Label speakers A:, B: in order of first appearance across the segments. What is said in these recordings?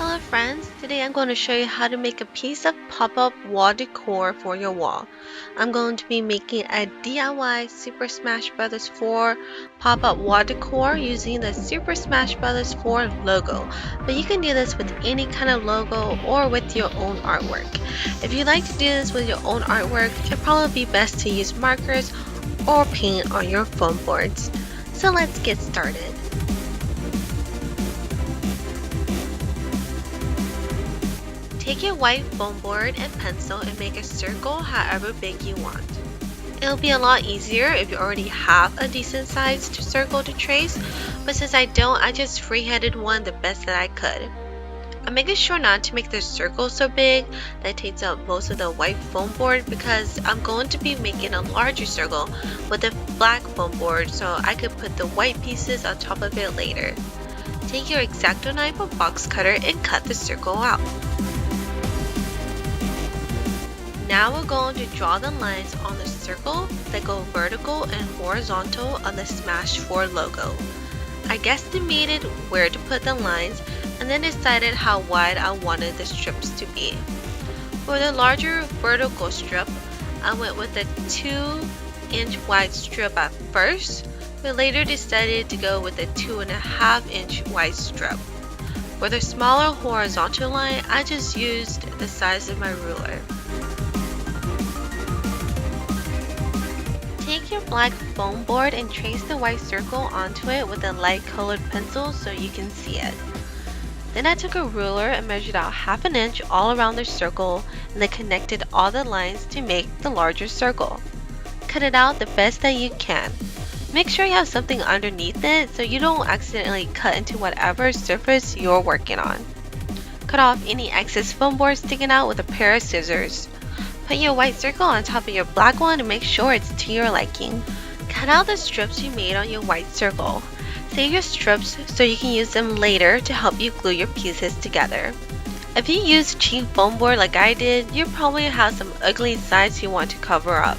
A: Hello friends, today I'm going to show you how to make a piece of pop-up wall decor for your wall. I'm going to be making a DIY Super Smash Bros. 4 pop-up wall decor using the Super Smash Bros. 4 logo. But you can do this with any kind of logo or with your own artwork. If you like to do this with your own artwork, it'd probably be best to use markers or paint on your foam boards. So let's get started. Take your white foam board and pencil and make a circle however big you want. It'll be a lot easier if you already have a decent sized circle to trace, but since I don't, I just freehanded one the best that I could. I'm making sure not to make the circle so big that it takes up most of the white foam board because I'm going to be making a larger circle with a black foam board so I could put the white pieces on top of it later. Take your X-Acto knife or box cutter and cut the circle out. Now we're going to draw the lines on the circle that go vertical and horizontal on the Smash 4 logo. I guesstimated where to put the lines and then decided how wide I wanted the strips to be. For the larger vertical strip, I went with a 2-inch wide strip at first, but later decided to go with a 2.5-inch wide strip. For the smaller horizontal line, I just used the size of my ruler. Take your black foam board and trace the white circle onto it with a light colored pencil so you can see it. Then I took a ruler and measured out 1/2 inch all around the circle and then connected all the lines to make the larger circle. Cut it out the best that you can. Make sure you have something underneath it so you don't accidentally cut into whatever surface you're working on. Cut off any excess foam board sticking out with a pair of scissors. Put your white circle on top of your black one and make sure it's to your liking. Cut out the strips you made on your white circle. Save your strips so you can use them later to help you glue your pieces together. If you use cheap foam board like I did, you probably have some ugly sides you want to cover up.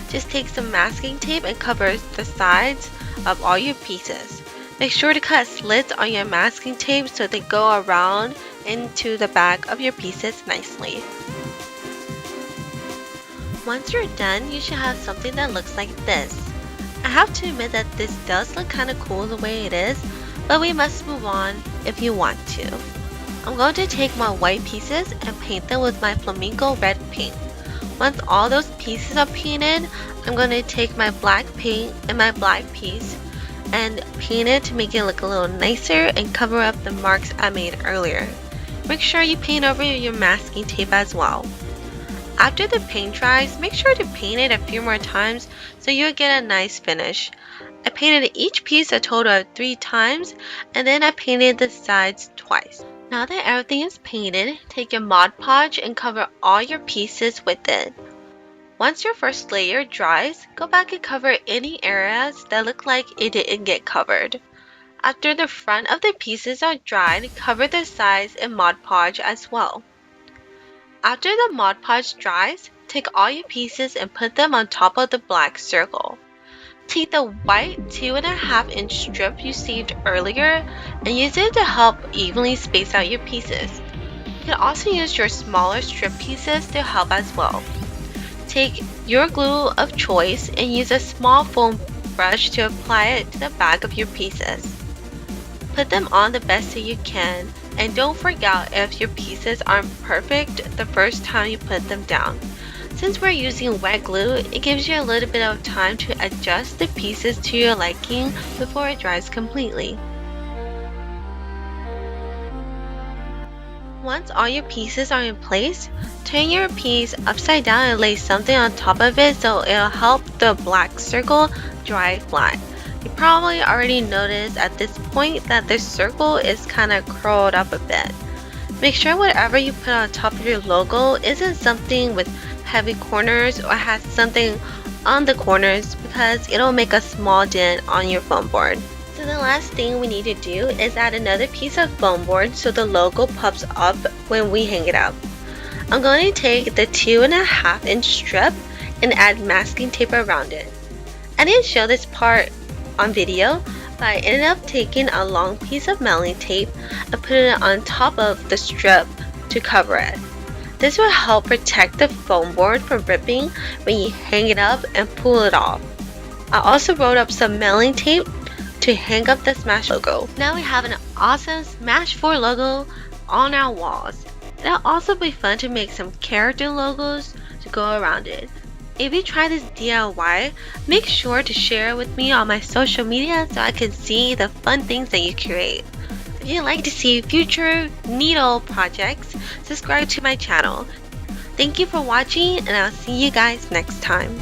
A: Just take some masking tape and cover the sides of all your pieces. Make sure to cut slits on your masking tape so they go around into the back of your pieces nicely. Once you're done, you should have something that looks like this. I have to admit that this does look kind of cool the way it is, but we must move on if you want to. I'm going to take my white pieces and paint them with my flamingo red paint. Once all those pieces are painted, I'm going to take my black paint and my black piece and paint it to make it look a little nicer and cover up the marks I made earlier. Make sure you paint over your masking tape as well. After the paint dries, make sure to paint it a few more times so you'll get a nice finish. I painted each piece a total of 3 times and then I painted the sides twice. Now that everything is painted, take your Mod Podge and cover all your pieces with it. Once your first layer dries, go back and cover any areas that look like it didn't get covered. After the front of the pieces are dried, cover the sides in Mod Podge as well. After the Mod Podge dries, take all your pieces and put them on top of the black circle. Take the white 2.5-inch strip you saved earlier and use it to help evenly space out your pieces. You can also use your smaller strip pieces to help as well. Take your glue of choice and use a small foam brush to apply it to the back of your pieces. Put them on the best that you can. And don't freak out if your pieces aren't perfect the first time you put them down. Since we're using wet glue, it gives you a little bit of time to adjust the pieces to your liking before it dries completely. Once all your pieces are in place, turn your piece upside down and lay something on top of it so it'll help the black circle dry flat. You probably already noticed at this point that the circle is kind of curled up a bit. Make sure whatever you put on top of your logo isn't something with heavy corners or has something on the corners because it'll make a small dent on your foam board. So the last thing we need to do is add another piece of foam board so the logo pops up when we hang it up. I'm going to take the 2.5-inch strip and add masking tape around it. I didn't show this part on video, But I ended up taking a long piece of metal tape and putting it on top of the strip to cover it. This will help protect the foam board from ripping when you hang it up and pull it off. I also wrote up some mailing tape to hang up the Smash logo. Now we have an awesome Smash 4 logo on our walls. It'll also be fun to make some character logos to go around it. If you try this DIY, make sure to share it with me on my social media so I can see the fun things that you create. If you'd like to see future needle projects, subscribe to my channel. Thank you for watching, and I'll see you guys next time.